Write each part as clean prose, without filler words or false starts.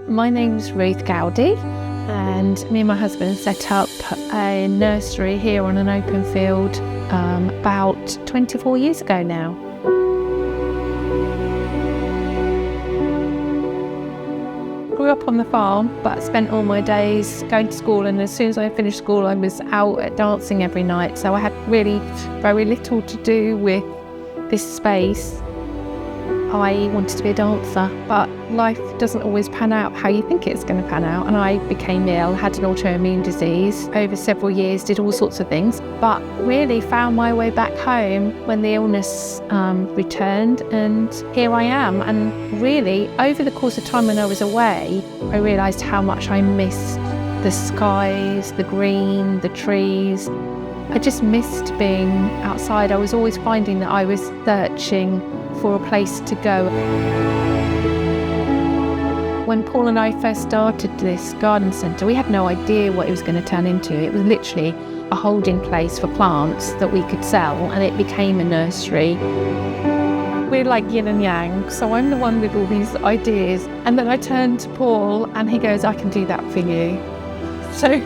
My name's Ruth Goudy, and me and my husband set up a nursery here on an open field about 24 years ago now. Grew up on the farm, but spent all my days going to school, and as soon as I finished school I was out dancing every night, so I had really very little to do with this space. I wanted to be a dancer, but life doesn't always pan out how you think it's going to pan out, and I became ill, had an autoimmune disease over several years, did all sorts of things, but really found my way back home when the illness returned, and here I am. And really, over the course of time when I was away, I realised how much I missed the skies, the green, the trees. I just missed being outside. I was always finding that I was searching for a place to go. When Paul and I first started this garden centre, we had no idea what it was going to turn into. It was literally a holding place for plants that we could sell, and it became a nursery. We're like yin and yang, so I'm the one with all these ideas, and then I turned to Paul and he goes, I can do that for you. So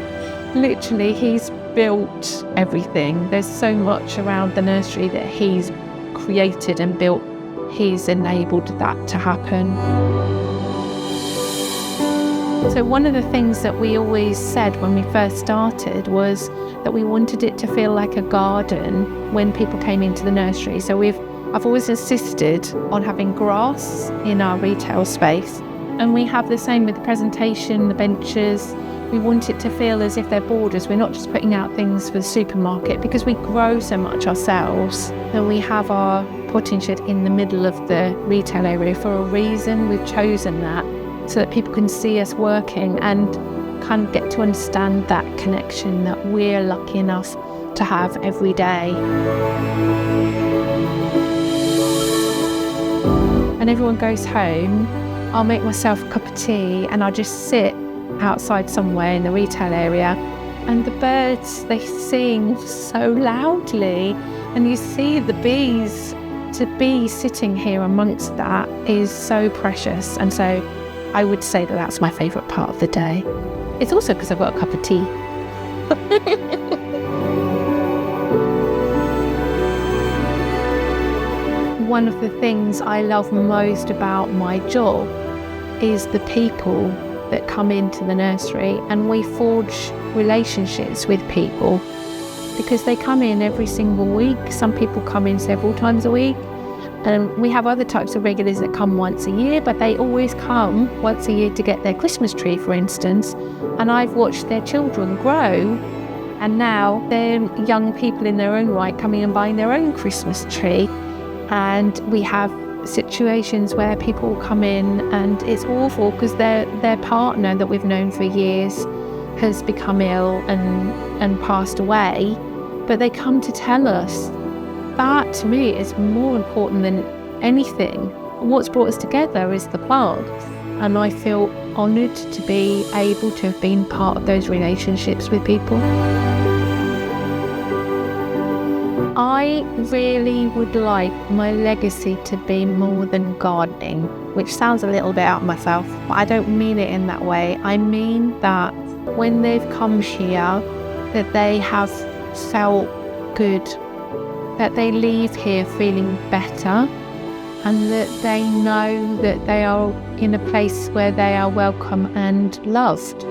literally he's built everything. There's so much around the nursery that he's created and built. He's enabled that to happen. So one of the things that we always said when we first started was that we wanted it to feel like a garden when people came into the nursery. So I've always insisted on having grass in our retail space, and we have the same with the presentation, the benches. We want it to feel as if they're borders. We're not just putting out things for the supermarket, because we grow so much ourselves. And we have our potting shed in the middle of the retail area for a reason. We've chosen that so that people can see us working and kind of get to understand that connection that we're lucky enough to have every day. And everyone goes home, I'll make myself a cup of tea and I'll just sit outside somewhere in the retail area, and the birds, they sing so loudly, and you see the bees. To be sitting here amongst that is so precious, and so I would say that that's my favourite part of the day. It's also because I've got a cup of tea. One of the things I love most about my job is the people that come into the nursery, and we forge relationships with people because they come in every single week. Some people come in several times a week, and we have other types of regulars that come once a year, but they always come once a year to get their Christmas tree, for instance, and I've watched their children grow, and now they're young people in their own right coming and buying their own Christmas tree. And we have situations where people come in and it's awful because their partner that we've known for years has become ill and passed away, but they come to tell us. That to me is more important than anything. What's brought us together is the plants, and I feel honoured to be able to have been part of those relationships with people. I really would like my legacy to be more than gardening, which sounds a little bit out of myself, but I don't mean it in that way. I mean that when they've come here, that they have felt good, that they leave here feeling better, and that they know that they are in a place where they are welcome and loved.